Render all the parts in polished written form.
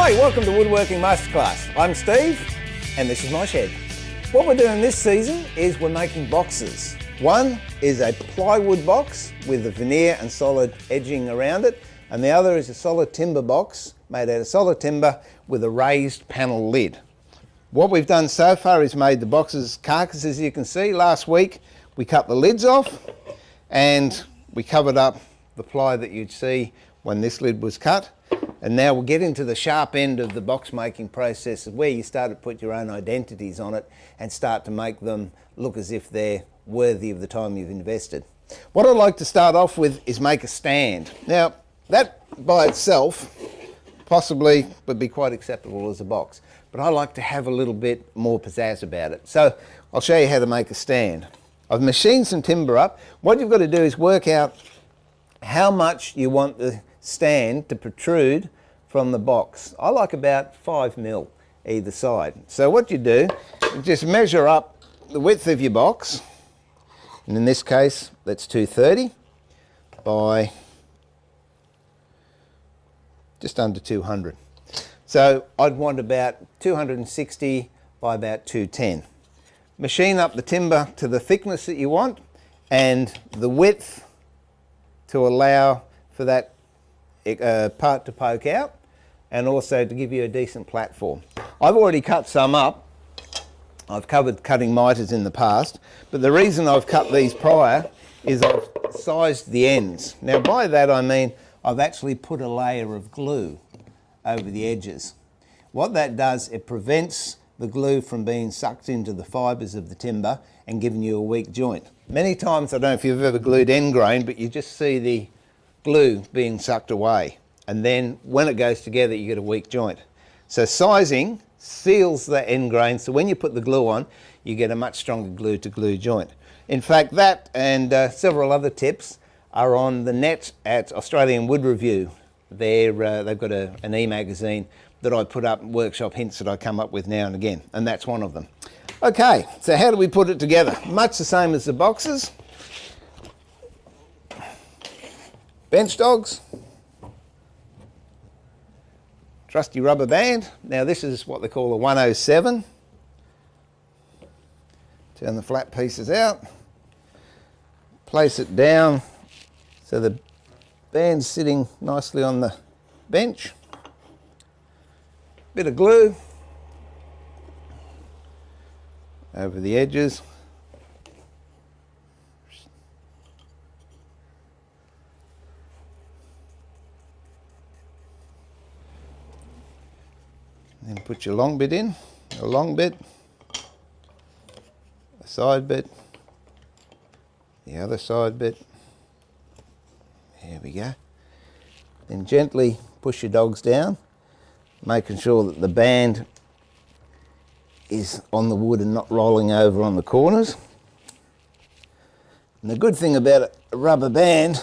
Hi, welcome to Woodworking Masterclass. I'm Steve and this is my shed. What we're doing this season is we're making boxes. One is a plywood box with a veneer and solid edging around it, and the other is a solid timber box made out of solid timber with a raised panel lid. What we've done so far is made the boxes carcasses. You can see last week we cut the lids off and we covered up the ply that you'd see when this lid was cut. And now we'll get into the sharp end of the box making process where you start to put your own identities on it and start to make them look as if they're worthy of the time you've invested. What I'd like to start off with is make a stand. Now that by itself possibly would be quite acceptable as a box, but I like to have a little bit more pizzazz about it. So I'll show you how to make a stand. I've machined some timber up. What you've got to do is work out how much you want the stand to protrude from the box. I like about 5 mil either side. So what you do, you just measure up the width of your box, and in this case that's 230 by just under 200. So I'd want about 260 by about 210. Machine up the timber to the thickness that you want and the width to allow for that part to poke out and also to give you a decent platform. I've already cut some up. I've covered cutting miters in the past, but the reason I've cut these prior is I've sized the ends. Now by that I mean I've actually put a layer of glue over the edges. What that does, it prevents the glue from being sucked into the fibres of the timber and giving you a weak joint. Many times, I don't know if you've ever glued end grain, but you just see the glue being sucked away, and then when it goes together you get a weak joint. So sizing seals the end grain, so when you put the glue on you get a much stronger glue to glue joint. In fact, that and several other tips are on the net at Australian Wood Review. They've got an e-magazine that I put up, workshop hints that I come up with now and again, and that's one of them. Okay, so how do we put it together? Much the same as the boxes. Bench dogs, trusty rubber band. Now this is what they call a 107. Turn the flat pieces out, place it down so the band's sitting nicely on the bench. Bit of glue over the edges. Then put your long bit in, a long bit, a side bit, the other side bit. There we go. Then gently push your dogs down, making sure that the band is on the wood and not rolling over on the corners. And the good thing about a rubber band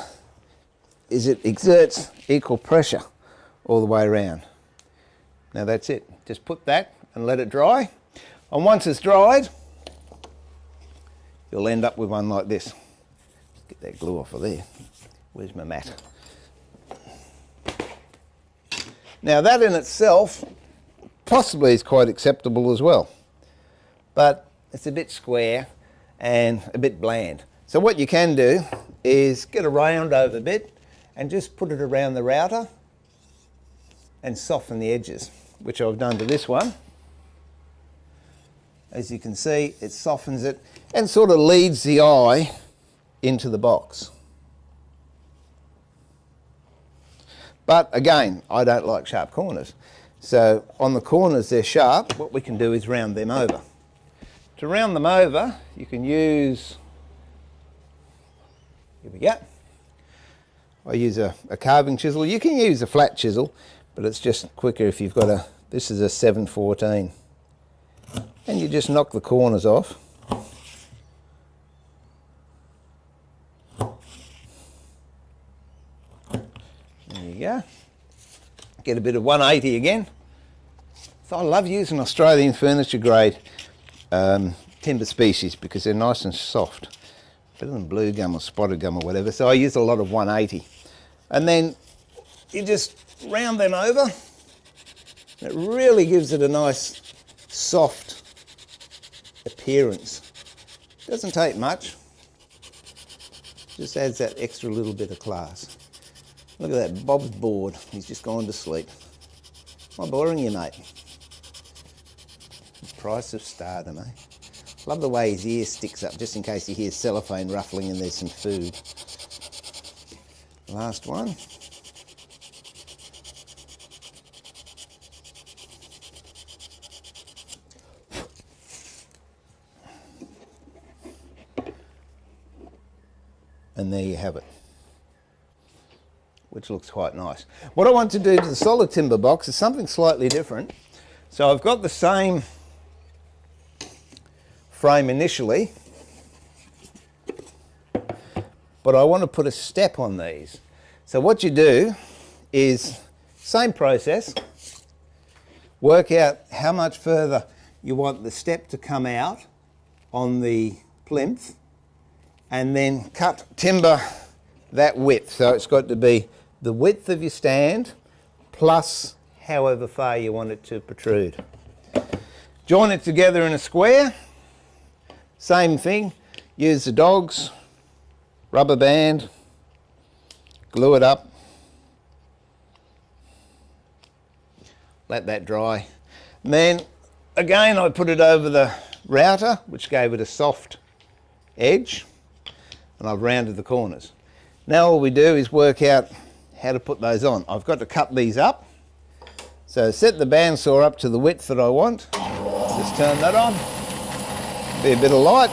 is it exerts equal pressure all the way around. Now that's it. Just put that and let it dry. And once it's dried, you'll end up with one like this. Get that glue off of there. Where's my mat? Now that in itself possibly is quite acceptable as well, but it's a bit square and a bit bland. So what you can do is get a round over bit and just put it around the router and soften the edges, which I've done to this one. As you can see, it softens it and sort of leads the eye into the box. But again, I don't like sharp corners. So on the corners they're sharp, what we can do is round them over. To round them over, you can use, here we go. I use a carving chisel. You can use a flat chisel, but it's just quicker if you've got this is a 714. And you just knock the corners off. There you go. Get a bit of 180 again. So I love using Australian furniture grade timber species because they're nice and soft. Better than blue gum or spotted gum or whatever. So I use a lot of 180. And then you just round them over It really gives it a nice soft appearance. Doesn't take much, just adds that extra little bit of class. Look at that, Bob's bored, he's just gone to sleep. Am I boring you, mate? The price of stardom, eh? Love the way his ear sticks up, just in case he hears cellophane ruffling and there's some food. Last one. And there you have it, which looks quite nice. What I want to do to the solid timber box is something slightly different. So I've got the same frame initially, but I want to put a step on these. So what you do is, same process, work out how much further you want the step to come out on the plinth, and then cut timber that width. So it's got to be the width of your stand plus however far you want it to protrude. Join it together in a square. Same thing, use the dogs, rubber band, glue it up, let that dry. And then again I put it over the router, which gave it a soft edge, and I've rounded the corners. Now all we do is work out how to put those on. I've got to cut these up, so set the bandsaw up to the width that I want, just turn that on, be a bit of light,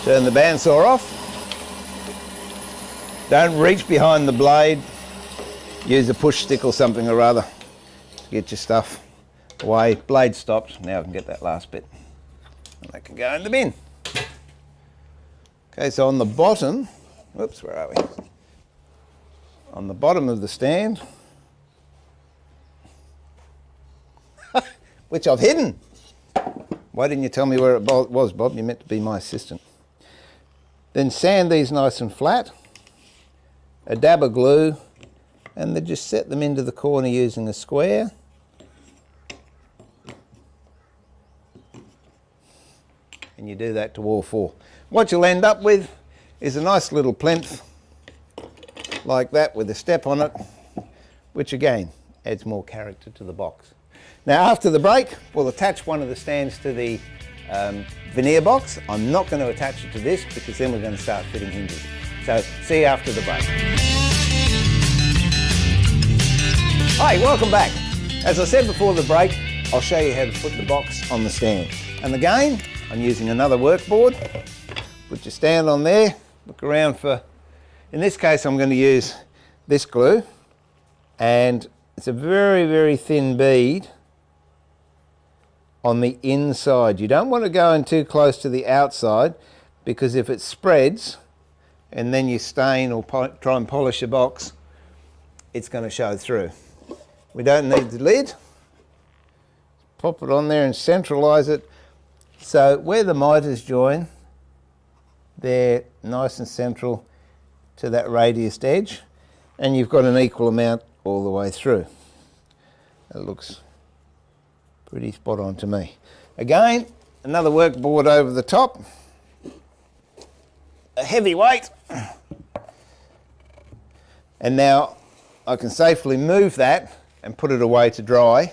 turn the bandsaw off, don't reach behind the blade, use a push stick or something or other. Get your stuff away. Blade stopped. Now I can get that last bit. And that can go in the bin. Okay, so on the bottom, whoops, where are we? On the bottom of the stand, which I've hidden. Why didn't you tell me where it was, Bob? You meant to be my assistant. Then sand these nice and flat, a dab of glue, and then just set them into the corner using a square. And you do that to all four. What you'll end up with is a nice little plinth like that with a step on it, which again adds more character to the box. Now after the break, we'll attach one of the stands to the veneer box. I'm not going to attach it to this because then we're going to start fitting hinges. So see you after the break. Hi, welcome back. As I said before the break, I'll show you how to put the box on the stand. And again, I'm using another workboard. Put your stand on there, look around for, in this case I'm going to use this glue, and it's a very, very thin bead on the inside. You don't want to go in too close to the outside, because if it spreads and then you stain or try and polish your box, it's going to show through. We don't need the lid. Pop it on there and centralise it. So where the miters join, they're nice and central to that radiused edge, and you've got an equal amount all the way through. That looks pretty spot on to me. Again, another workboard over the top, a heavy weight, and now I can safely move that and put it away to dry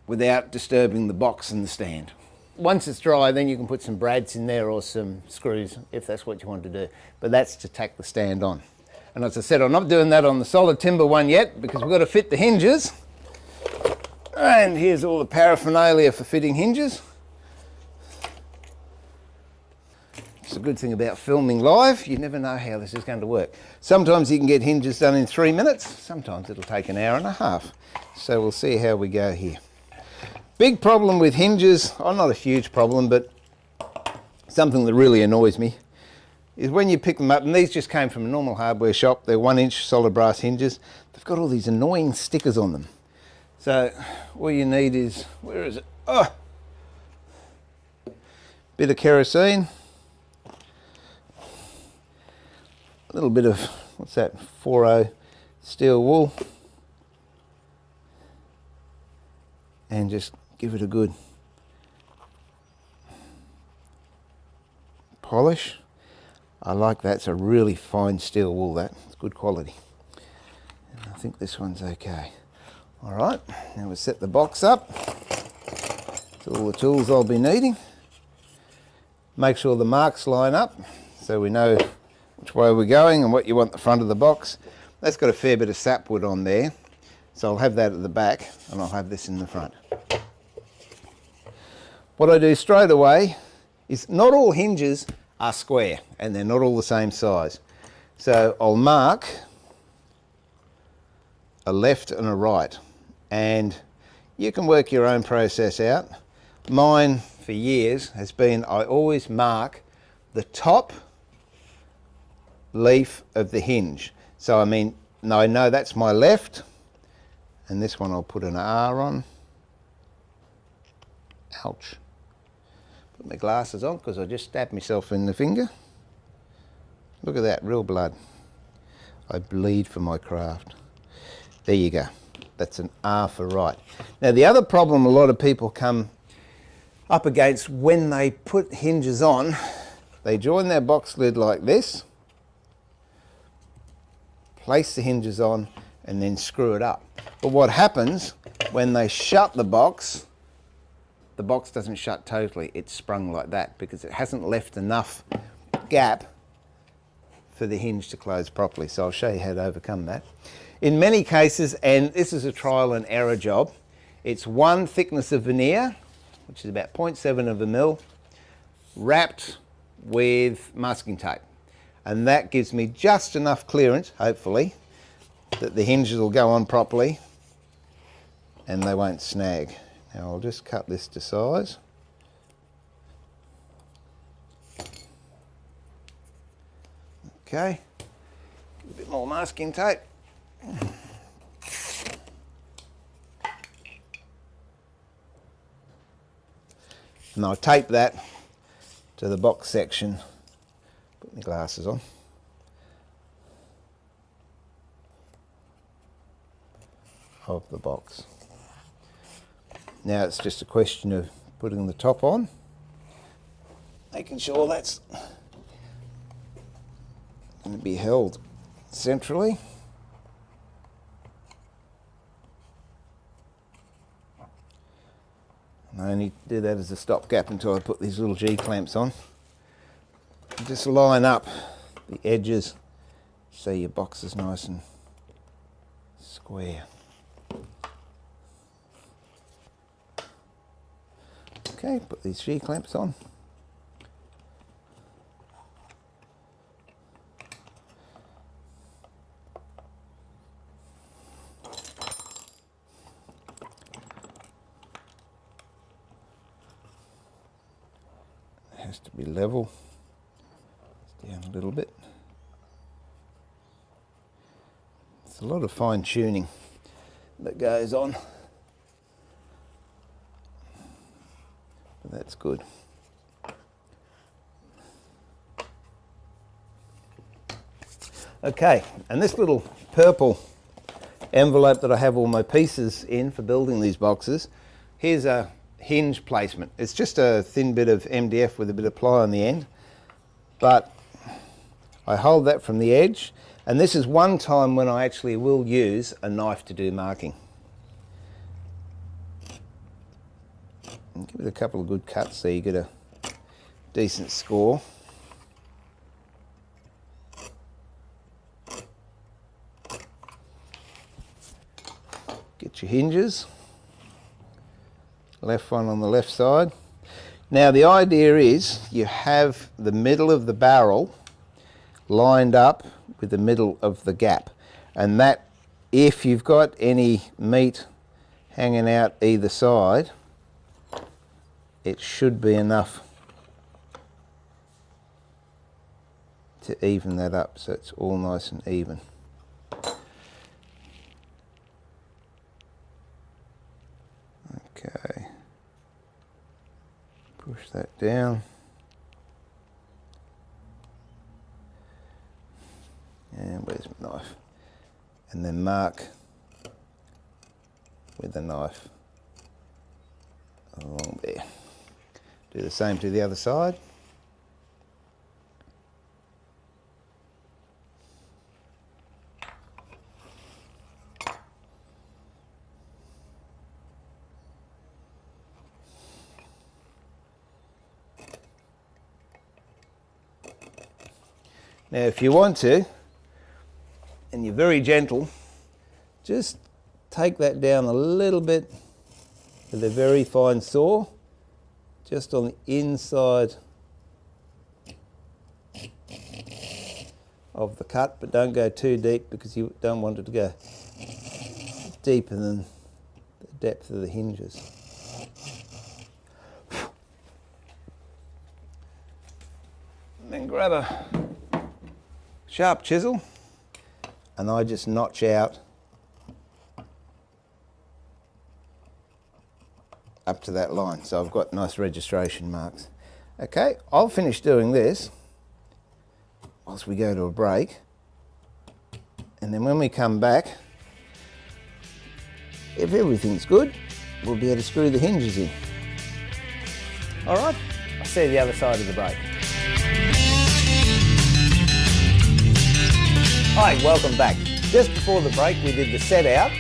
without disturbing the box and the stand. Once it's dry, then you can put some brads in there or some screws if that's what you want to do. But that's to tack the stand on. And as I said, I'm not doing that on the solid timber one yet because we've got to fit the hinges. And here's all the paraphernalia for fitting hinges. It's a good thing about filming live, you never know how this is going to work. Sometimes you can get hinges done in 3 minutes, sometimes it'll take an hour and a half. So we'll see how we go here. Big problem with hinges, oh, not a huge problem, but something that really annoys me, is when you pick them up, and these just came from a normal hardware shop, they're 1-inch solid brass hinges, they've got all these annoying stickers on them. So all you need is, where is it? Oh, bit of kerosene, a little bit of, what's that, 4.0 steel wool, and just give it a good polish. I like that. It's a really fine steel wool, that. It's good quality. And I think this one's okay. All right, now we'll set the box up. That's all the tools I'll be needing. Make sure the marks line up so we know which way we're going and what you want the front of the box. That's got a fair bit of sapwood on there, so I'll have that at the back and I'll have this in the front. What I do straight away is, not all hinges are square and they're not all the same size. So I'll mark a left and a right, and you can work your own process out. Mine for years has been, I always mark the top leaf of the hinge. So I mean, I know that's my left, and this one I'll put an R on. Ouch. Put my glasses on because I just stabbed myself in the finger. Look at that, real blood. I bleed for my craft. There you go. That's an R for right. Now the other problem a lot of people come up against when they put hinges on, they join their box lid like this, place the hinges on, and then screw it up. But what happens when they shut the box doesn't shut totally. It's sprung like that because it hasn't left enough gap for the hinge to close properly. So I'll show you how to overcome that. In many cases, and this is a trial and error job, it's one thickness of veneer, which is about 0.7 of a mil, wrapped with masking tape. And that gives me just enough clearance, hopefully, that the hinges will go on properly and they won't snag. Now I'll just cut this to size. Okay, a bit more masking tape. And I'll tape that to the box section. Put my glasses on. Of the box. Now it's just a question of putting the top on, making sure that's going to be held centrally. And I only do that as a stopgap until I put these little G clamps on. And just line up the edges so your box is nice and square. Okay, put these G clamps on. It has to be level. It's down a little bit. It's a lot of fine tuning that goes on. That's good. Okay, and this little purple envelope that I have all my pieces in for building these boxes, here's a hinge placement. It's just a thin bit of MDF with a bit of ply on the end, but I hold that from the edge, and this is one time when I actually will use a knife to do marking. And give it a couple of good cuts so you get a decent score. Get your hinges. Left one on the left side. Now the idea is you have the middle of the barrel lined up with the middle of the gap, and that, if you've got any meat hanging out either side, it should be enough to even that up so it's all nice and even. Okay, push that down. Where's my knife? And then mark with the knife along there. Do the same to the other side. Now if you want to, and you're very gentle, just take that down a little bit with a very fine saw, just on the inside of the cut, but don't go too deep because you don't want it to go deeper than the depth of the hinges. And then grab a sharp chisel and I just notch out up to that line, so I've got nice registration marks. Okay, I'll finish doing this whilst we go to a break, and then when we come back, if everything's good, we'll be able to screw the hinges in. Alright, I'll see you the other side of the break. Hi, welcome back. Just before the break we did the set out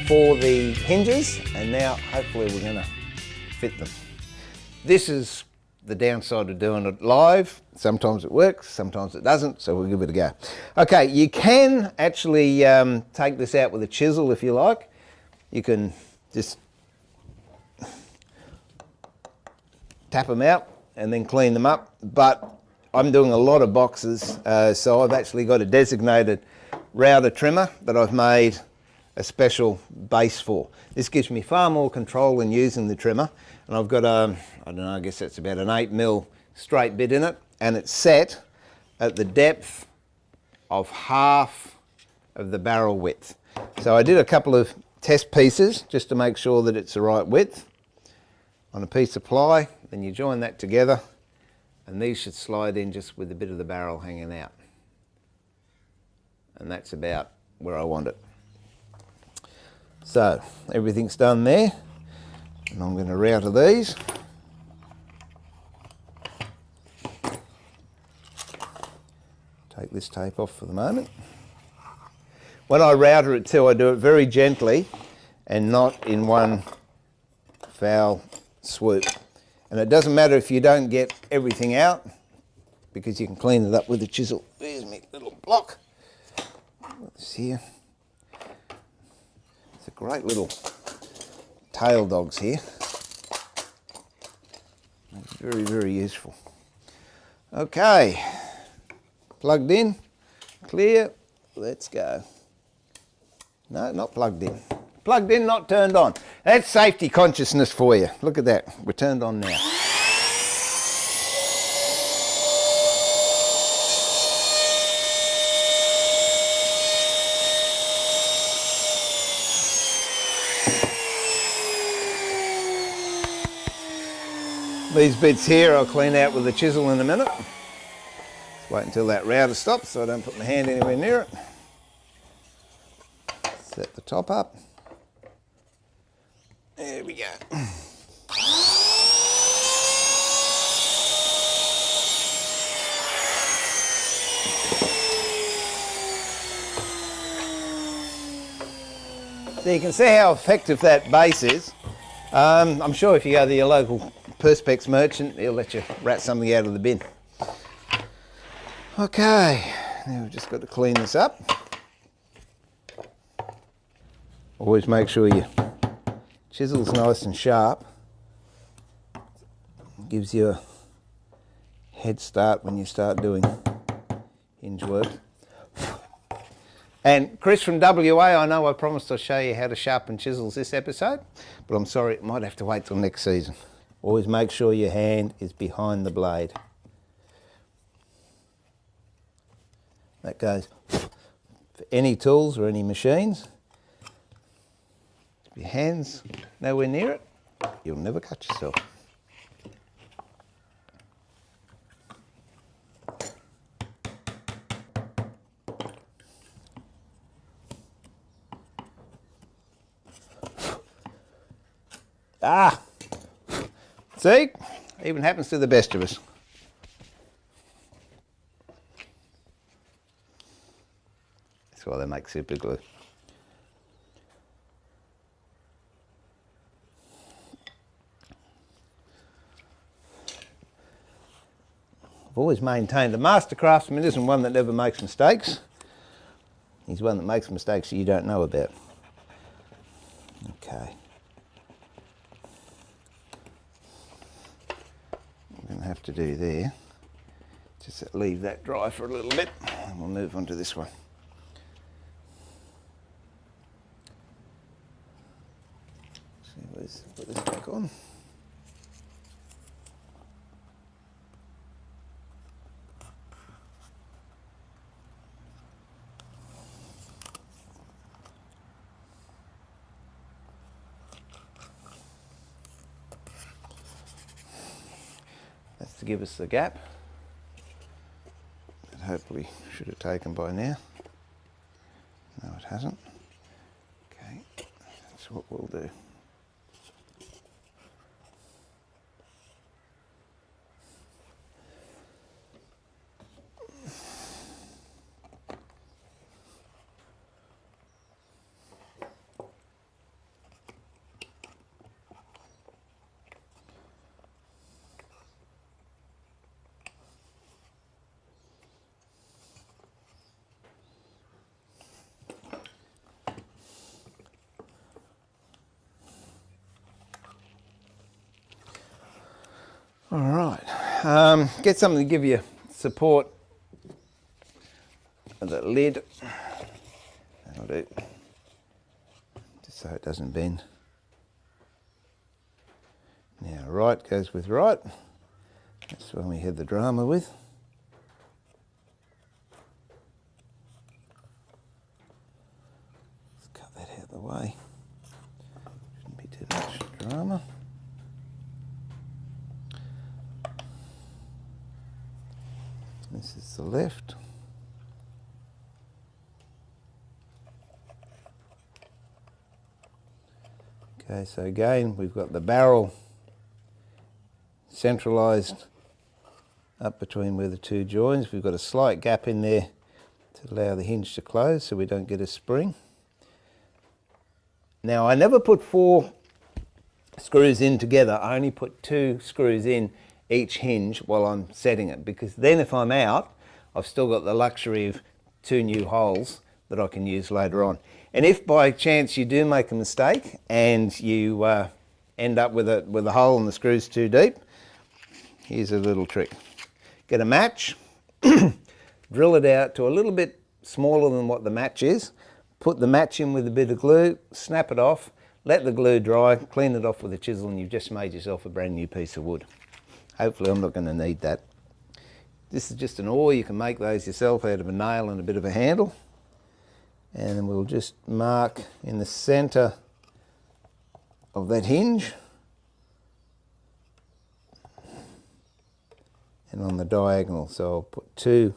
for the hinges, and now hopefully we're going to fit them. This is the downside of doing it live. Sometimes it works, sometimes it doesn't, so we'll give it a go. Okay, you can actually take this out with a chisel if you like. You can just tap them out and then clean them up, but I'm doing a lot of boxes, so I've actually got a designated router trimmer that I've made a special base for. This gives me far more control than using the trimmer, and I've got a, I don't know, I guess that's about an 8mm straight bit in it, and it's set at the depth of half of the barrel width. So I did a couple of test pieces just to make sure that it's the right width on a piece of ply, then you join that together, and these should slide in just with a bit of the barrel hanging out. And that's about where I want it. So everything's done there, and I'm going to router these. Take this tape off for the moment. When I router it too, I do it very gently and not in one foul swoop. And it doesn't matter if you don't get everything out, because you can clean it up with a chisel. There's my little block. This here. It's a great little tail dogs here. It's very, very useful. Okay, plugged in, clear, let's go. No, not plugged in. Plugged in, not turned on. That's safety consciousness for you. Look at that, we're turned on now. These bits here I'll clean out with a chisel in a minute. Let's wait until that router stops so I don't put my hand anywhere near it. Set the top up. There we go. So you can see how effective that base is. I'm sure if you go to your local Perspex merchant, he'll let you rat something out of the bin. Okay, now we've just got to clean this up. Always make sure your chisel's nice and sharp. Gives you a head start when you start doing hinge work. And Chris from WA, I know I promised I'll show you how to sharpen chisels this episode, but I'm sorry, it might have to wait till next season. Always make sure your hand is behind the blade. That goes for any tools or any machines. If your hand's nowhere near it, you'll never cut yourself. Ah! See? Even happens to the best of us. That's why they make super glue. I've always maintained the master craftsman isn't one that never makes mistakes. He's one that makes mistakes that you don't know about. Okay. I'm going to have to do there. Just leave that dry for a little bit and we'll move on to this one. See, let's put this back on. That's to give us the gap. That hopefully should have taken by now. No, it hasn't. Okay, that's what we'll do. All right, get something to give you support of the lid. That'll do, just so it doesn't bend. Now right goes with right. That's the one we had the drama with. Let's cut that out of the way. Shouldn't be too much drama. This is the left. Okay, so again, we've got the barrel centralised up between where the two joins. We've got a slight gap in there to allow the hinge to close so we don't get a spring. Now, I never put 4 screws in together. I only put 2 screws in each hinge while I'm setting it, because then if I'm out, I've still got the luxury of 2 new holes that I can use later on. And if by chance you do make a mistake and you end up with a hole and the screw's too deep, here's a little trick. Get a match, drill it out to a little bit smaller than what the match is, put the match in with a bit of glue, snap it off, let the glue dry, clean it off with a chisel, and you've just made yourself a brand new piece of wood. Hopefully I'm not going to need that. This is just an oar. You can make those yourself out of a nail and a bit of a handle. And then we'll just mark in the centre of that hinge and on the diagonal. So I'll put 2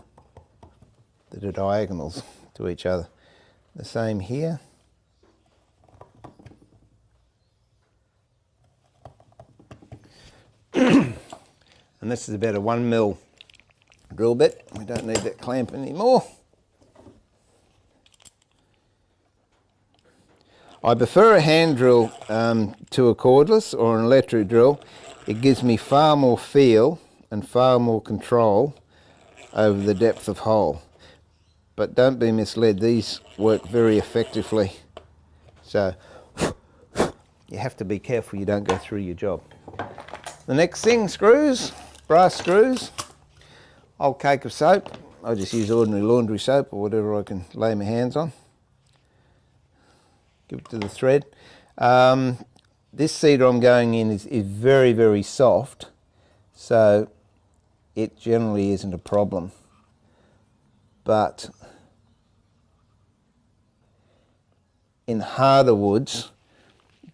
that are diagonals to each other. The same here. And this is about a 1mm drill bit. We don't need that clamp anymore. I prefer a hand drill to a cordless or an electric drill. It gives me far more feel and far more control over the depth of hole. But don't be misled, these work very effectively. So you have to be careful you don't go through your job. The next thing, screws, brass screws. Old cake of soap. I just use ordinary laundry soap or whatever I can lay my hands on. Give it to the thread. This cedar I'm going in is very, very soft, so it generally isn't a problem. But in harder woods,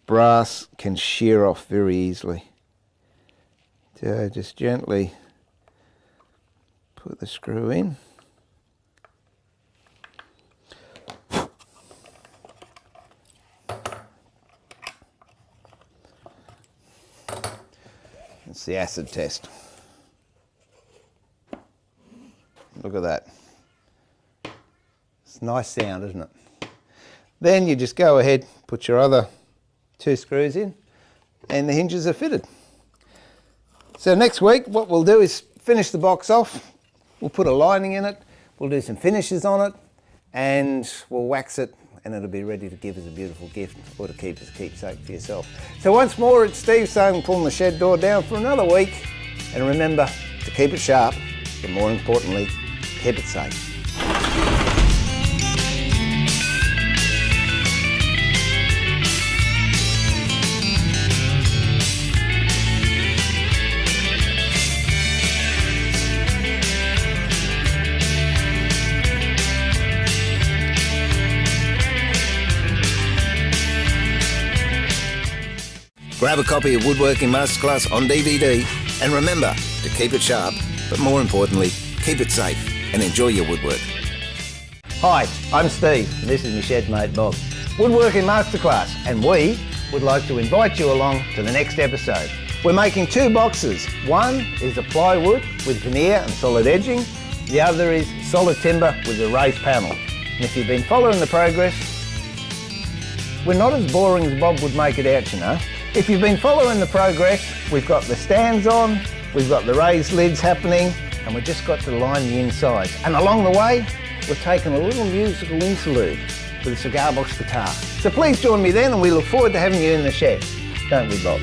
brass can shear off very easily. So just gently put the screw in. It's the acid test. Look at that. It's a nice sound, isn't it? Then you just go ahead, put your other 2 screws in, and the hinges are fitted. So next week what we'll do is finish the box off. We'll put a lining in it, we'll do some finishes on it, and we'll wax it, and it'll be ready to give as a beautiful gift or to keep as a keepsake for yourself. So once more, it's Steve saying pulling the shed door down for another week, and remember to keep it sharp, but more importantly, keep it safe. Grab a copy of Woodworking Masterclass on DVD, and remember to keep it sharp, but more importantly, keep it safe and enjoy your woodwork. Hi, I'm Steve, and this is my shed mate Bob. Woodworking Masterclass, and we would like to invite you along to the next episode. We're making 2 boxes. One is a plywood with veneer and solid edging. The other is solid timber with a raised panel. And if you've been following the progress, we're not as boring as Bob would make it out, you know. If you've been following the progress, we've got the stands on, we've got the raised lids happening, and we've just got to line the inside. And along the way, we're taking a little musical interlude with a cigar box guitar. So please join me then, and we look forward to having you in the shed. Don't we, Bob?